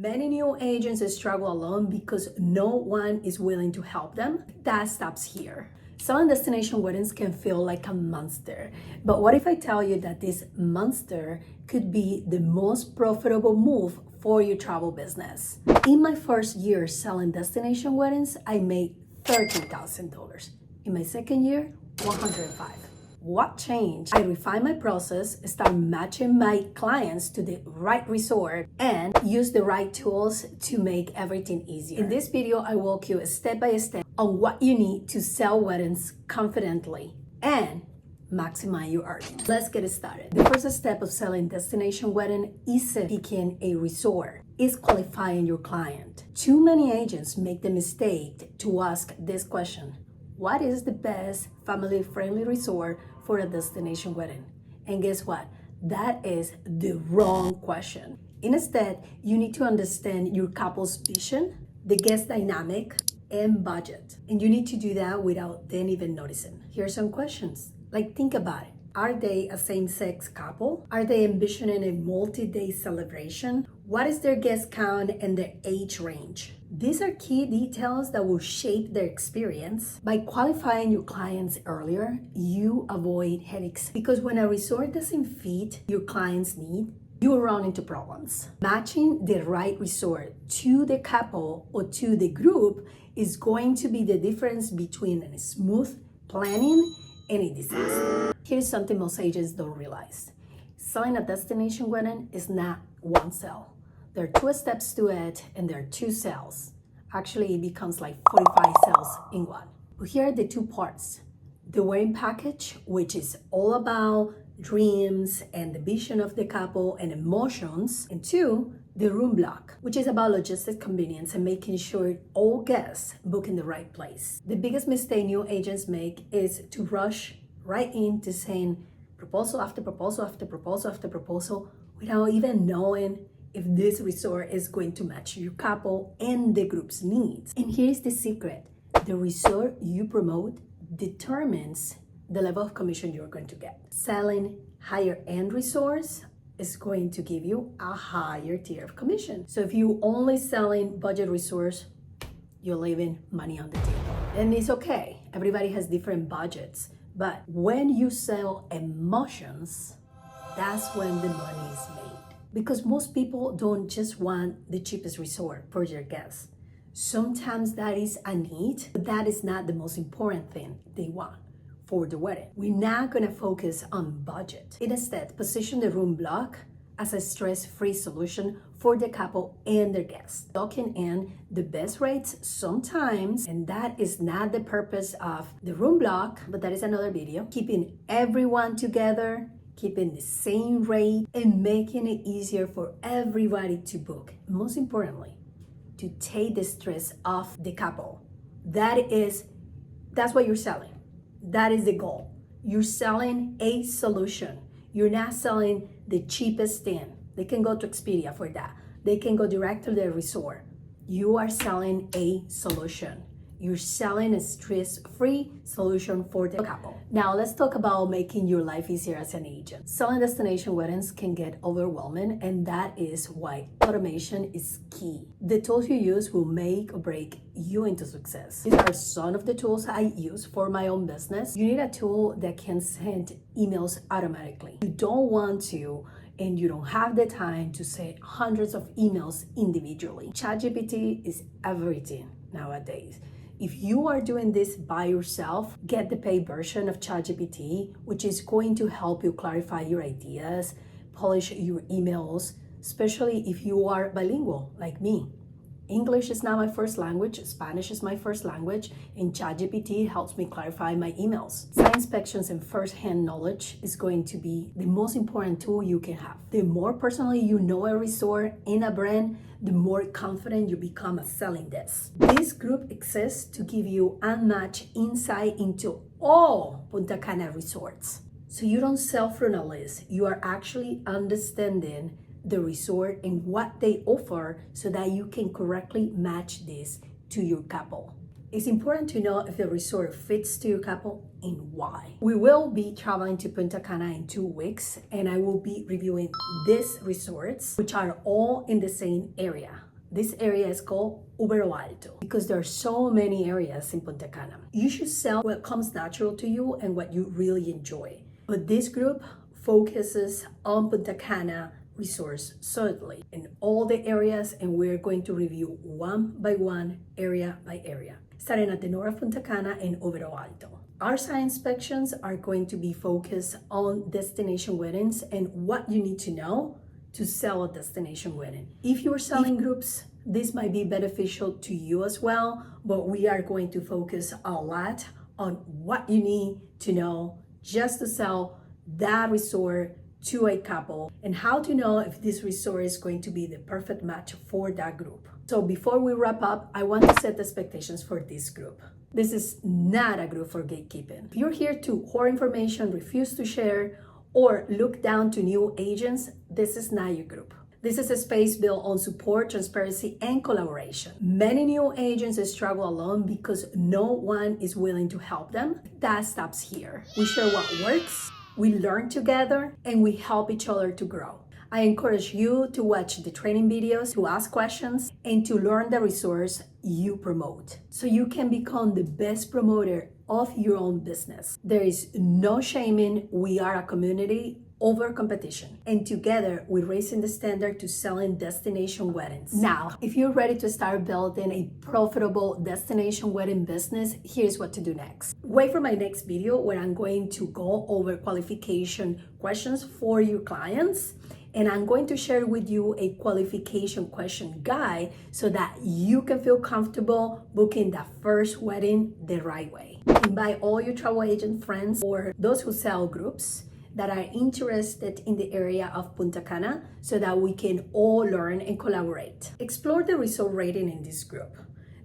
Many new agents struggle alone because no one is willing to help them. That stops here. Selling destination weddings can feel like a monster, but what if I tell you that this monster could be the most profitable move for your travel business? In my first year selling destination weddings, I made $30,000. In my second year, $105,000. What changed? I refined my process, started matching my clients to the right resort, and use the right tools to make everything easier. In this video, I walk you step by step on what you need to sell weddings confidently and maximize your earnings. Let's get started. The first step of selling destination wedding isn't picking a resort, it's qualifying your client. Too many agents make the mistake to ask this question: what is the best family-friendly resort for a destination wedding? And guess what? That is the wrong question. Instead, you need to understand your couple's vision, the guest dynamic, and budget. And you need to do that without them even noticing. Here are some questions. Like, think about it. Are they a same-sex couple? Are they envisioning a multi-day celebration? What is their guest count and their age range? These are key details that will shape their experience. By qualifying your clients earlier, you avoid headaches, because when a resort doesn't fit your client's need, you will run into problems. Matching the right resort to the couple or to the group is going to be the difference between a smooth planning and a disaster. Here's something most agents don't realize. Selling a destination wedding is not one sale. There are 2 steps to it, and there are 2 sales. Actually, it becomes like 45 sales in one. But here are the 2 parts. The wedding package, which is all about dreams and the vision of the couple and emotions. And 2, the room block, which is about logistic convenience and making sure all guests book in the right place. The biggest mistake new agents make is to rush right into saying proposal after proposal after proposal after proposal without even knowing if this resort is going to match your couple and the group's needs. And here's the secret: the resort you promote determines the level of commission you're going to get. Selling higher end resorts is going to give you a higher tier of commission. So if you only selling budget resorts, you're leaving money on the table. And it's okay, everybody has different budgets. But when you sell emotions, that's when the money is made. Because most people don't just want the cheapest resort for their guests. Sometimes that is a need, but that is not the most important thing they want for the wedding. We're not gonna focus on budget. Instead, position the room block as a stress-free solution for the couple and their guests. Locking in the best rates sometimes, and that is not the purpose of the room block, but that is another video. Keeping everyone together, keeping the same rate, and making it easier for everybody to book. Most importantly, to take the stress off the couple. That's what you're selling. That is the goal. You're selling a solution. You're not selling the cheapest thing. They can go to Expedia for that. They can go direct to their resort. You are selling a solution. You're selling a stress-free solution for the couple. Now let's talk about making your life easier as an agent. Selling destination weddings can get overwhelming, and that is why automation is key. The tools you use will make or break you into success. These are some of the tools I use for my own business. You need a tool that can send emails automatically. You don't want to, and you don't have the time to send hundreds of emails individually. ChatGPT is everything nowadays. If you are doing this by yourself, get the paid version of ChatGPT, which is going to help you clarify your ideas, polish your emails, especially if you are bilingual like me. English is not my first language, Spanish is my first language, and ChatGPT helps me clarify my emails. Site inspections and first-hand knowledge is going to be the most important tool you can have. The more personally you know a resort and a brand, the more confident you become at selling this. This group exists to give you unmatched insight into all Punta Cana resorts. So you don't sell from a list, you are actually understanding the resort and what they offer so that you can correctly match this to your couple. It's important to know if the resort fits to your couple and why. We will be traveling to Punta Cana in 2 weeks, and I will be reviewing these resorts, which are all in the same area. This area is called Ubero Alto because there are so many areas in Punta Cana. You should sell what comes natural to you and what you really enjoy. But this group focuses on Punta Cana resource solidly in all the areas, and we're going to review one by one, area by area, starting at the north of Punta Cana and Ubero Alto. Our site inspections are going to be focused on destination weddings and what you need to know to sell a destination wedding. If you're selling groups, this might be beneficial to you as well, but we are going to focus a lot on what you need to know just to sell that resort to a couple and how to know if this resort is going to be the perfect match for that group. So before we wrap up, I want to set expectations for this group. This is not a group for gatekeeping. If you're here to hoard information, refuse to share, or look down to new agents, this is not your group. This is a space built on support, transparency, and collaboration. Many new agents struggle alone because no one is willing to help them. That stops here. We share what works, we learn together, and we help each other to grow. I encourage you to watch the training videos, to ask questions, and to learn the resource you promote so you can become the best promoter of your own business. There is no shaming. We are a community over competition, and together we're raising the standard to selling destination weddings. Now, if you're ready to start building a profitable destination wedding business, here's what to do next. Wait for my next video where I'm going to go over qualification questions for your clients, and I'm going to share with you a qualification question guide so that you can feel comfortable booking that first wedding the right way. Invite all your travel agent friends or those who sell groups that are interested in the area of Punta Cana so that we can all learn and collaborate. Explore the resort rating in this group.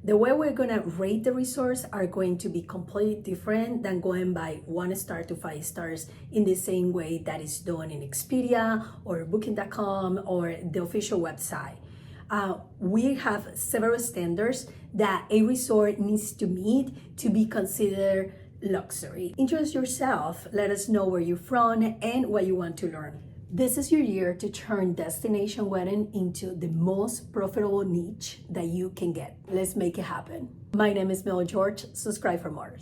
The way we're gonna rate the resorts are going to be completely different than going by 1 star to 5 stars in the same way that is done in Expedia or Booking.com or the official website. We have several standards that a resort needs to meet to be considered luxury. Introduce yourself, let us know where you're from and what you want to learn. This is your year to turn destination wedding into the most profitable niche that you can get. Let's make it happen. My name is Mel George. Subscribe for more.